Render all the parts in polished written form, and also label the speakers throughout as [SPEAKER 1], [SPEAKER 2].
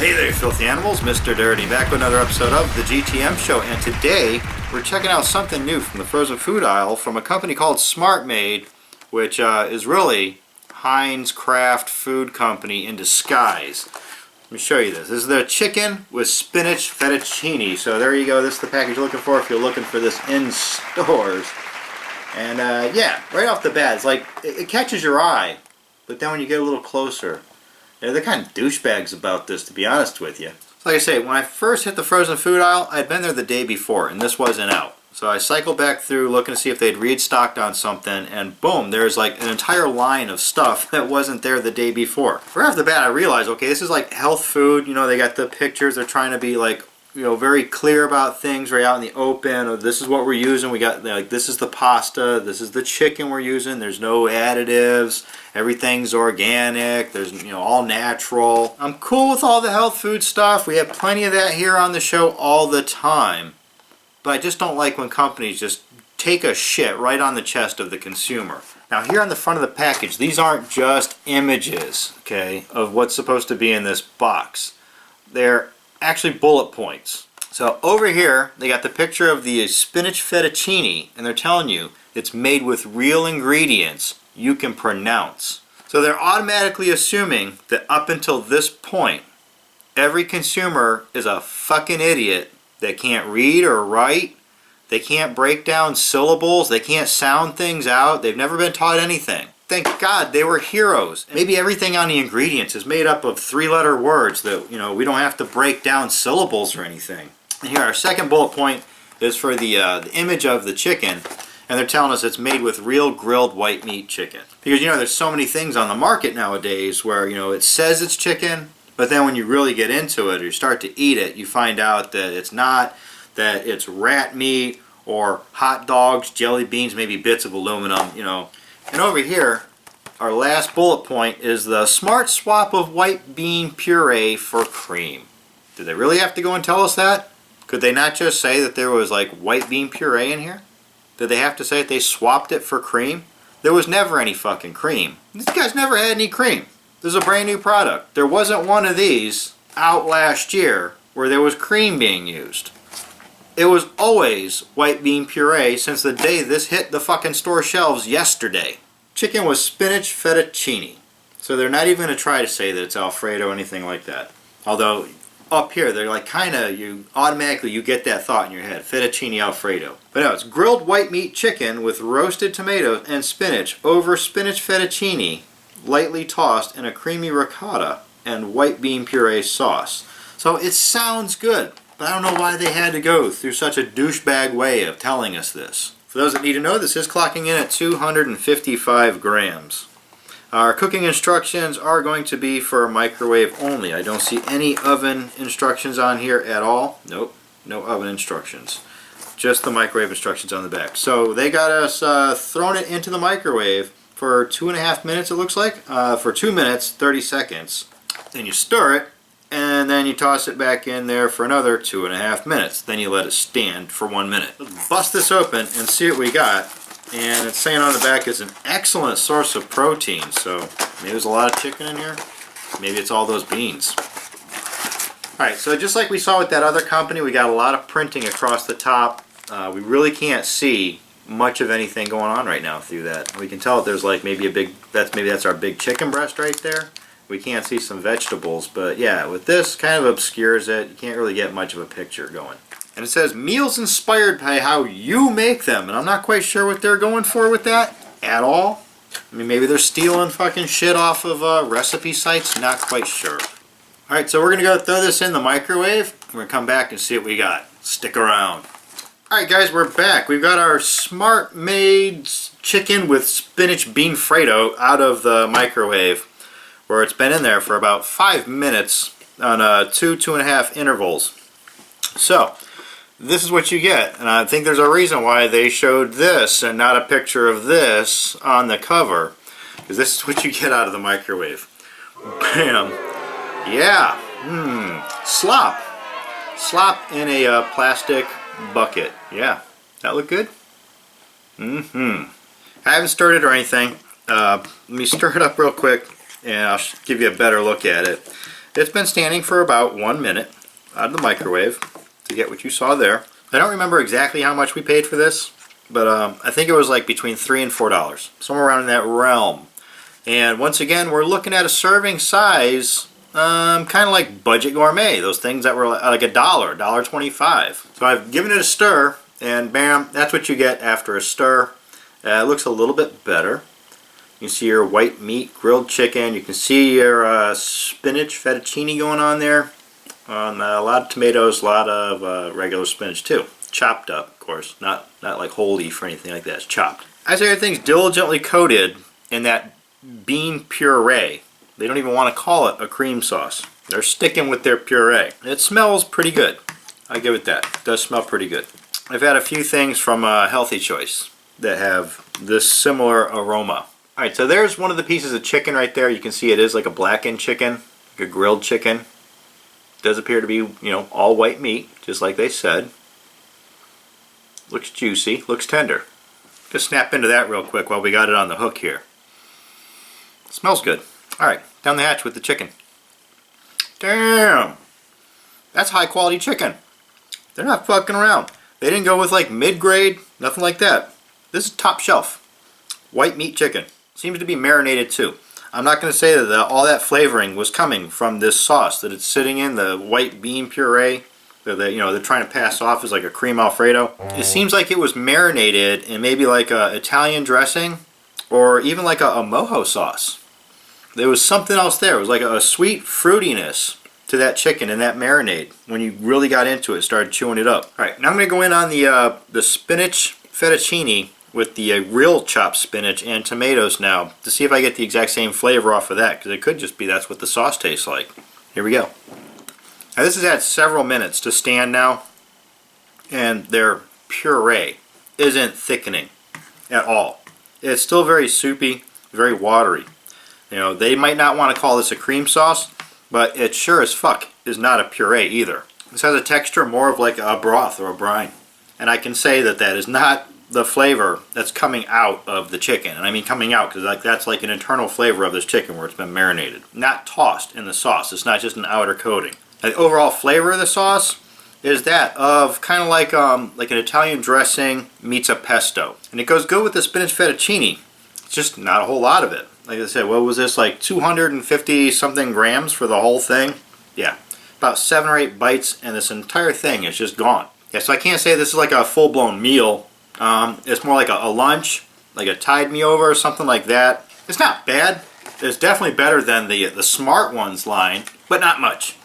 [SPEAKER 1] Hey there, filthy animals. Mr. Dirty back with another episode of the GTM show, and today we're checking out something new from the frozen food aisle from a company called Smartmade, which is really Heinz Craft Food Company in disguise. Let me show you this. This is their chicken with spinach fettuccine. So there you go. This is the package you're looking for if you're looking for this in stores. And yeah, right off the bat, it's like it catches your eye, but then when you get a little closer, they're kind of douchebags about this, to be honest with you. So like I say, when I first hit the frozen food aisle, I'd been there the day before, and this wasn't out. So I cycled back through looking to see if they'd restocked on something, and boom, there's like an entire line of stuff that wasn't there the day before. Right off the bat, I realized, okay, this is like health food. You know, they got the pictures. They're trying to be like, you know, very clear about things right out in the open. Or this is what we're using. We got like, this is the pasta. This is the chicken we're using. There's no additives. Everything's organic. There's, you know, all natural. I'm cool with all the health food stuff. We have plenty of that here on the show all the time. But I just don't like when companies just take a shit right on the chest of the consumer. Now here on the front of the package, these aren't just images, okay, of what's supposed to be in this box. They're actually bullet points. So over here, they got the picture of the spinach fettuccine, and they're telling you it's made with real ingredients you can pronounce. So they're automatically assuming that up until this point, every consumer is a fucking idiot that can't read or write. They can't break down syllables. They can't sound things out. They've never been taught anything. Thank God they were heroes. Maybe everything on the ingredients is made up of three-letter words that, you know, we don't have to break down syllables or anything. And here, our second bullet point is for the image of the chicken, and they're telling us it's made with real grilled white meat chicken. Because, you know, there's so many things on the market nowadays where, you know, it says it's chicken, but then when you really get into it or you start to eat it, you find out that it's not, that it's rat meat or hot dogs, jelly beans, maybe bits of aluminum, you know. And over here, our last bullet point is the smart swap of white bean puree for cream. Did they really have to go and tell us that? Could they not just say that there was like white bean puree in here? Did they have to say that they swapped it for cream? There was never any fucking cream. These guys never had any cream. This is a brand new product. There wasn't one of these out last year where there was cream being used. It was always white bean puree since the day this hit the fucking store shelves yesterday. Chicken with spinach fettuccine. So they're not even going to try to say that it's Alfredo or anything like that. Although up here they're like kind of, you automatically you get that thought in your head. Fettuccine Alfredo. But no, it's grilled white meat chicken with roasted tomatoes and spinach over spinach fettuccine, lightly tossed in a creamy ricotta and white bean puree sauce. So it sounds good. But I don't know why they had to go through such a douchebag way of telling us this. For those that need to know, this is clocking in at 255 grams. Our cooking instructions are going to be for microwave only. I don't see any oven instructions on here at all. Nope, no oven instructions. Just the microwave instructions on the back. So they got us throwing it into the microwave for 2.5 minutes, it looks like. For 2 minutes, 30 seconds. Then you stir it. And then you toss it back in there for another 2.5 minutes. Then you let it stand for 1 minute. Let's bust this open and see what we got. And it's saying on the back is an excellent source of protein. So maybe there's a lot of chicken in here. Maybe it's all those beans. Alright, so just like we saw with that other company, we got a lot of printing across the top. We really can't see much of anything going on right now through that. We can tell that there's like maybe a big, that's our big chicken breast right there. We can't see some vegetables, but yeah, with this kind of obscures it. You can't really get much of a picture going. And it says meals inspired by how you make them, and I'm not quite sure what they're going for with that at all. I mean, maybe they're stealing fucking shit off of recipe sites, not quite sure. Alright, so we're going to go throw this in the microwave. We're going to come back and see what we got. Stick around. Alright guys, we're back. We've got our Smartmade chicken with spinach bean Fredo out of the microwave, where it's been in there for about 5 minutes on 2.5 intervals. So, this is what you get, and I think there's a reason why they showed this and not a picture of this on the cover, because this is what you get out of the microwave. Bam! Yeah! Slop! Slop in a plastic bucket. Yeah, that look good? I haven't stirred it or anything. Let me stir it up real quick and I'll give you a better look at it. It's been standing for about 1 minute out of the microwave to get what you saw there. I don't remember exactly how much we paid for this, but I think it was like between $3 and $4, somewhere around in that realm. And once again, we're looking at a serving size, kind of like budget gourmet, those things that were like $1, $1.25. So I've given it a stir, and bam, that's what you get after a stir. It looks a little bit better. You can see your white meat grilled chicken. You can see your spinach fettuccine going on there. A lot of tomatoes, a lot of regular spinach too. Chopped up, of course, not like whole leaf or anything like that. It's chopped. I say everything's diligently coated in that bean puree. They don't even want to call it a cream sauce. They're sticking with their puree. It smells pretty good. I give it that. It does smell pretty good. I've had a few things from Healthy Choice that have this similar aroma. Alright, so there's one of the pieces of chicken right there. You can see it is like a blackened chicken, like a grilled chicken. It does appear to be, all white meat, just like they said. Looks juicy, looks tender. Just snap into that real quick while we got it on the hook here. Smells good. Alright, down the hatch with the chicken. Damn! That's high quality chicken. They're not fucking around. They didn't go with like mid-grade, nothing like that. This is top shelf. White meat chicken. Seems to be marinated too. I'm not going to say that all that flavoring was coming from this sauce that it's sitting in, the white bean puree that they're trying to pass off as like a cream Alfredo. It seems like it was marinated in maybe like a Italian dressing or even like a mojo sauce. There was something else there. It was like a sweet fruitiness to that chicken and that marinade when you really got into it, started chewing it up. Alright, now I'm going to go in on the spinach fettuccine with the real chopped spinach and tomatoes now to see if I get the exact same flavor off of that, because it could just be that's what the sauce tastes like. Here we go. Now this has had several minutes to stand now, and their puree isn't thickening at all. It's still very soupy, very watery. They might not want to call this a cream sauce, but it sure as fuck is not a puree either. This has a texture more of like a broth or a brine. And I can say that that is not the flavor that's coming out of the chicken. And I mean coming out because that's like an internal flavor of this chicken where it's been marinated. Not tossed in the sauce. It's not just an outer coating. The overall flavor of the sauce is that of kind of like an Italian dressing meets a pesto. And it goes good with the spinach fettuccine. It's just not a whole lot of it. Like I said, what was this, like 250 something grams for the whole thing? Yeah, about 7 or 8 bites and this entire thing is just gone. Yeah, so I can't say this is like a full-blown meal. It's more like a lunch, like a Tide Me Over or something like that. It's not bad. It's definitely better than the Smart Ones line, but not much.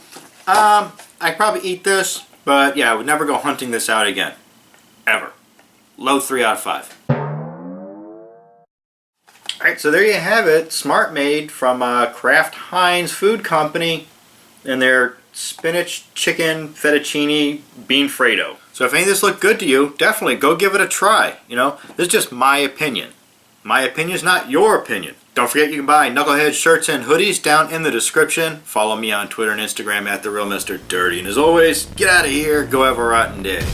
[SPEAKER 1] I'd probably eat this, but yeah, I would never go hunting this out again. Ever. Low 3 out of 5. Alright, so there you have it. Smartmade from Kraft Heinz Food Company and their spinach chicken fettuccine bean Fredo. So if any of this looked good to you, definitely go give it a try. This is just my opinion. My opinion is not your opinion. Don't forget you can buy Knucklehead shirts and hoodies down in the description. Follow me on Twitter and Instagram at TheRealMrDirty. And as always, get out of here. Go have a rotten day.